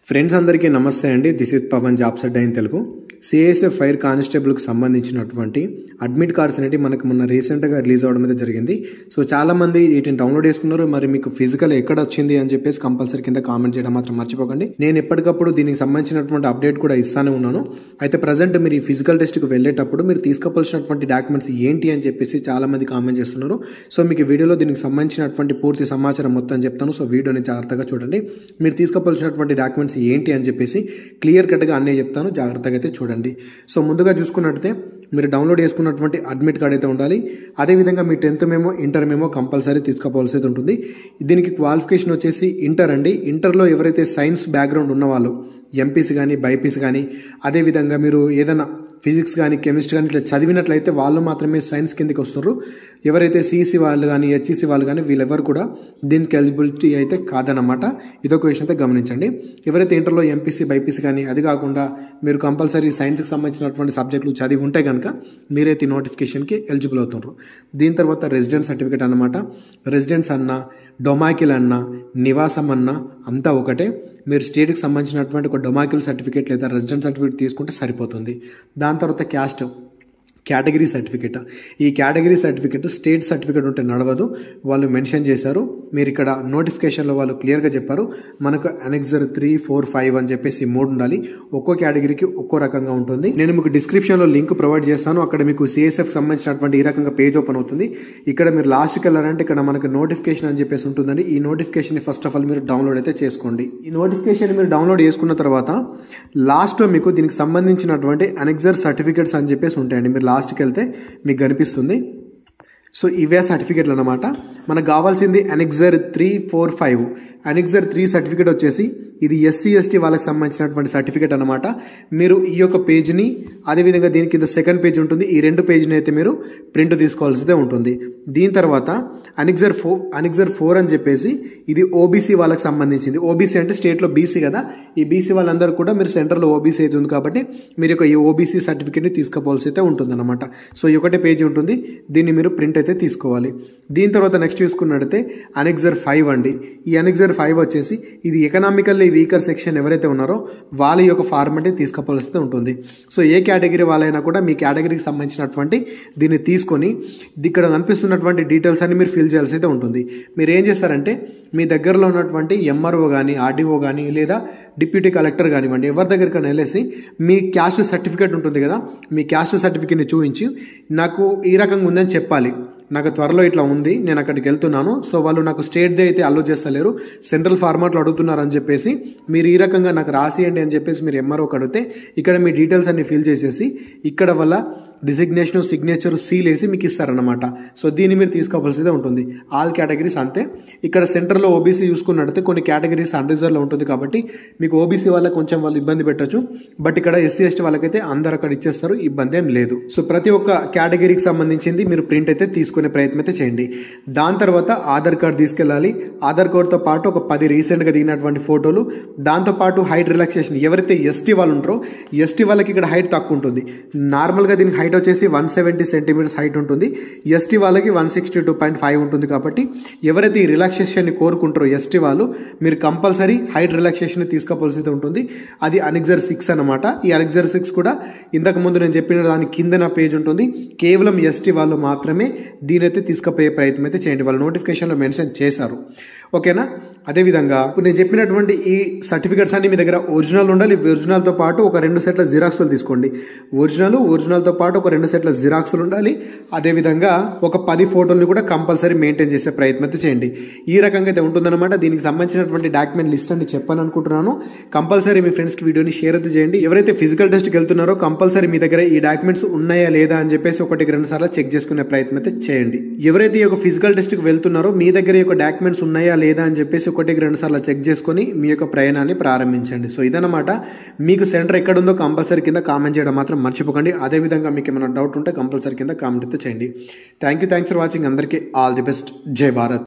Friends అందరికీ నమస్తే అండి. This is Pavan jobs Adda in Telugu. CISF fire కానిస్టేబుల్కి సంబంధించినటువంటి అడ్మిట్ కార్డ్స్ అనేవి మనకు మొన్న రీసెంట్గా రిలీజ్ అవ్వడం అయితే జరిగింది. సో చాలామంది వీటిని డౌన్లోడ్ చేసుకున్నారు. మరి మీకు ఫిజికల్ ఎక్కడ వచ్చింది అని చెప్పేసి కంపల్సరీ కింద కామెంట్ చేయడం మాత్రం మర్చిపోకండి. నేను ఎప్పటికప్పుడు దీనికి సంబంధించినటువంటి అప్డేట్ కూడా ఇస్తానే ఉన్నాను. అయితే ప్రజెంట్ మీరు ఈ ఫిజికల్ టెస్ట్కి వెళ్ళేటప్పుడు మీరు తీసుకోవాల్సినటువంటి డాక్యుమెంట్స్ ఏంటి అని చెప్పేసి చాలామంది కామెంట్ చేస్తున్నారు. సో మీకు వీడియోలో దీనికి సంబంధించినటువంటి పూర్తి సమాచారం మొత్తం చెప్తాను. సో వీడియోని జాగ్రత్తగా చూడండి. మీరు తీసుకోవాల్సినటువంటి డాక్యుమెంట్స్ ఏంటి అని చెప్పేసి క్లియర్ కట్గా అన్నీ చెప్తాను. జాగ్రత్తగా అయితే చూడండి. సో ముందుగా చూసుకున్నట్టయితే మీరు డౌన్లోడ్ చేసుకున్నటువంటి అడ్మిట్ కార్డ్ అయితే ఉండాలి. అదేవిధంగా మీ 10th memo inter memo compulsory తీసుకోవాల్సి ఉంటుంది. దీనికి క్వాలిఫికేషన్ వచ్చేసి ఇంటర్ అండి. ఇంటర్లో ఎవరైతే సైన్స్ బ్యాక్గ్రౌండ్ ఉన్నవాళ్ళు ఎంపీసీ కానీ బైపీసీ కానీ అదేవిధంగా మీరు ఏదైనా ఫిజిక్స్ కానీ కెమిస్ట్రీ కానీ ఇట్లా చదివినట్లయితే వాళ్ళు మాత్రమే సైన్స్ కిందకి వస్తారు. ఎవరైతే సిఈసీ వాళ్ళు కానీ హెచ్ఈసీ వాళ్ళు కానీ వీళ్ళెవరు కూడా దీనికి ఎలిజిబిలిటీ అయితే కాదన్నమాట. ఇదొక విషయం అయితే గమనించండి. ఎవరైతే ఇంటర్లో ఎంపీసీ బైపీసీ కానీ అది కాకుండా మీరు కంపల్సరీ సైన్స్కి సంబంధించినటువంటి సబ్జెక్టులు చదివి ఉంటే కనుక మీరైతే నోటిఫికేషన్కి ఎలిజిబుల్ అవుతున్నారు. దీని తర్వాత రెసిడెన్స్ సర్టిఫికేట్ అన్నమాట. రెసిడెన్స్ అన్నా డొమాకిల్ అన్నా నివాసం అన్నా అంతా ఒకటే. మీరు స్టేట్కి సంబంధించినటువంటి ఒక డొమాకిల్ సర్టిఫికేట్ లేదా రెసిడెన్స్ సర్టిఫికేట్ తీసుకుంటే సరిపోతుంది. దాని తర్వాత కేటగిరీ సర్టిఫికేట్. ఈ కేటగిరీ సర్టిఫికేట్ స్టేట్ సర్టిఫికేట్ ఉంటే నడవదు. వాళ్ళు మెన్షన్ చేశారు. మీరు ఇక్కడ నోటిఫికేషన్లో వాళ్ళు క్లియర్గా చెప్పారు. మనకు అనెక్సర్ 3, 4, 5 అని చెప్పేసి 3 ఉండాలి. ఒక్కో కేటగిరీకి ఒక్కో రకంగా ఉంటుంది. నేను మీకు డిస్క్రిప్షన్లో లింక్ ప్రొవైడ్ చేస్తాను. అక్కడ మీకు సిఎస్ఎఫ్ సంబంధించినటువంటి ఈ రకంగా పేజ్ ఓపెన్ అవుతుంది. ఇక్కడ మీరు లాస్ట్కి వెళ్ళారంటే ఇక్కడ మనకు నోటిఫికేషన్ అని చెప్పేసి ఉంటుందండి. ఈ నోటిఫికేషన్ ఫస్ట్ ఆఫ్ ఆల్ మీరు డౌన్లోడ్ అయితే చేసుకోండి. ఈ నోటిఫికేషన్ మీరు డౌన్లోడ్ చేసుకున్న తర్వాత లాస్ట్లో మీకు దీనికి సంబంధించినటువంటి అనెక్సర్ సర్టిఫికేట్స్ అని చెప్పేసి ఉంటాయండి. మీరు లాస్ట్కి వెళ్తే మీకు కనిపిస్తుంది. సో ఇవే సర్టిఫికేట్లు అన్నమాట. మనకు కావాల్సింది అనెక్సర్ 3, 4, 5. అనెక్సర్ 3 సర్టిఫికేట్ వచ్చేసి ఇది ఎస్సీ ఎస్టీ వాళ్ళకి సంబంధించినటువంటి సర్టిఫికేట్ అనమాట. మీరు ఈ యొక్క పేజ్ని అదేవిధంగా దీని కింద సెకండ్ పేజ్ ఉంటుంది. ఈ 2 పేజ్ని అయితే మీరు ప్రింట్ తీసుకోవాల్సి ఉంటుంది. దీని తర్వాత అనెక్సర్ 4 అని చెప్పేసి ఇది ఓబీసీ వాళ్ళకి సంబంధించింది. ఓబీసీ అంటే స్టేట్లో బీసీ కదా. ఈ బీసీ వాళ్ళందరూ కూడా మీరు సెంటర్లో ఓబీసీ అయితే ఉంది కాబట్టి మీరు ఈ ఓబీసీ సర్టిఫికేట్ని తీసుకోవాల్సి అయితే ఉంటుందన్నమాట. సో ఈ ఒకటే పేజీ ఉంటుంది. దీన్ని మీరు ప్రింట్ అయితే తీసుకోవాలి. దీని తర్వాత నెక్స్ట్ చూసుకున్నట్టయితే అనెక్సర్ 5 అండి. ఈ అనెక్సర్ 5 వచ్చేసి ఇది ఎకనామికల్లీ వీకర్ సెక్షన్ ఎవరైతే ఉన్నారో వాళ్ళ యొక్క ఫార్మాట్ తీసుకోవాల్సి ఉంటుంది. సో ఏ కేటగిరీ వాళ్ళైనా కూడా మీ కేటగిరీకి సంబంధించినటువంటి దీన్ని తీసుకొని ఇక్కడ కనిపిస్తున్నటువంటి డీటెయిల్స్ అన్ని మీరు ఫిల్ చేయాల్సి అయితే ఉంటుంది. మీరు ఏం చేస్తారంటే మీ దగ్గరలో ఉన్నటువంటి ఎంఆర్ఓ కానీ ఆర్డీఓ కానీ లేదా డిప్యూటీ కలెక్టర్ కానివ్వండి ఎవరి దగ్గరికైనా వెళ్ళేసి మీ క్యాస్ట్ సర్టిఫికేట్ ఉంటుంది కదా, మీ క్యాస్ట్ సర్టిఫికేట్ని చూపించి నాకు ఈ రకంగా ఉందని చెప్పాలి. నాకు త్వరలో ఇట్లా ఉంది, నేను అక్కడికి వెళ్తున్నాను. సో వాళ్ళు నాకు స్టేట్దే అయితే అలో చేస్తలేరు, సెంట్రల్ ఫార్మాట్లో అడుగుతున్నారు అని చెప్పేసి మీరు ఈ రకంగా నాకు రాసియండి అని చెప్పేసి మీరు ఎంఆర్ఓకి అడిగితే ఇక్కడ మీ డీటెయిల్స్ అన్ని ఫిల్ చేసేసి ఇక్కడ వల్ల డిసిగ్నేషన్ సిగ్నేచర్ సీల్ వేసి మీకు ఇస్తారనమాట. సో దీన్ని మీరు తీసుకోవాల్సిందే ఉంటుంది. ఆల్ కేటగిరీస్ అంతే. ఇక్కడ సెంటర్లో ఓబీసీ చూసుకున్నట్టయితే కొన్ని కేటగిరీస్ అన్రిజర్వ్లో ఉంటుంది కాబట్టి మీకు ఓబీసీ వాళ్ళకి కొంచెం వాళ్ళు ఇబ్బంది పెట్టచ్చు. బట్ ఇక్కడ ఎస్సీ ఎస్టీ వాళ్ళకైతే అందరు అక్కడ ఇచ్చేస్తారు, ఇబ్బంది ఏం లేదు. సో ప్రతి ఒక్క కేటగిరీకి సంబంధించింది మీరు ప్రింట్ అయితే తీసుకునే ప్రయత్నం అయితే చేయండి. దాని తర్వాత ఆధార్ కార్డు తీసుకెళ్ళాలి. ఆధార్ కార్డుతో పాటు ఒక 10 రీసెంట్గా దిగినటువంటి ఫోటోలు, దాంతోపాటు హైట్ రిలాక్సేషన్. ఎవరైతే ఎస్టీ వాళ్ళు ఉంటారో ఎస్టీ వాళ్ళకి ఇక్కడ హైట్ తక్కువ ఉంటుంది. నార్మల్గా దీనికి హైట్ వచ్చేసి 170 సెంటీమీటర్స్ హైట్ ఉంటుంది. ఎస్టీ వాళ్ళకి 162.5 ఉంటుంది. కాబట్టి ఎవరైతే ఈ రిలాక్సేషన్ని కోరుకుంటారో ఎస్టీ వాళ్ళు మీరు కంపల్సరీ హైట్ రిలాక్సేషన్ తీసుకోవాల్సి ఉంటుంది. అది అనెక్సర్ 6 అనమాట. ఈ అనెక్సర్ 6 కూడా ఇంతకు ముందు నేను చెప్పిన దాని కిందన పేజ్ ఉంటుంది. కేవలం ఎస్టీ వాళ్ళు మాత్రమే దీనైతే తీసుకుపోయే ప్రయత్నం అయితే చేయండి. వాళ్ళు నోటిఫికేషన్లో మెన్షన్ చేశారు. ఓకేనా. అదేవిధంగా ఇప్పుడు నేను చెప్పినటువంటి ఈ సర్టిఫికేట్స్ అన్ని మీ దగ్గర ఒరిజినల్ ఉండాలి. ఒరిజినల్తో పాటు ఒక 2 సెట్ల జిరాక్స్లు తీసుకోండి. ఒరిజినల్తో పాటు ఒక 2 సెట్ల జిరాక్స్లు ఉండాలి. అదేవిధంగా ఒక 10 ఫోటోలు కూడా కంపల్సరీ మెయింటైన్ చేసే ప్రయత్నం అయితే చేయండి. ఈ రకంగా అయితే ఉంటుందన్నమాట. దీనికి సంబంధించినటువంటి డాక్యుమెంట్ లిస్ట్ అని చెప్పాను అనుకుంటున్నాను. కంపల్సరీ మీ ఫ్రెండ్స్కి వీడియోని షేర్ అయితే చేయండి. ఎవరైతే ఫిజికల్ టెస్ట్కి వెళ్తున్నారో కంపల్సరీ మీ దగ్గర ఈ డాక్యుమెంట్స్ ఉన్నాయా లేదా అని చెప్పేసి 1-2 సార్లు చెక్ చేసుకునే ప్రయత్నం అయితే చేయండి. ఎవరైతే ఈ యొక్క ఫిజికల్ టెస్ట్కి వెళ్తున్నారో మీ దగ్గర ఈ యొక్క డాక్యుమెంట్స్ ఉన్నాయా లేదా అని చెప్పేసి 1-2 సార్లు చెక్ చేసుకొని మీ యొక్క ప్రయాణాన్ని ప్రారంభించండి. సో ఇదన్నమాట. మీకు సెంటర్ ఎక్కడ ఉందో కంపల్సరీ కింద కామెంట్ చేయడం మాత్రం మర్చిపోకండి. అదేవిధంగా మీకు ఏమైనా డౌట్ ఉంటే కంపల్సరీ కింద కామెంట్ అయితే చేయండి. Thanks for watching. అందరికీ ఆల్ ది బెస్ట్. జై భారత్.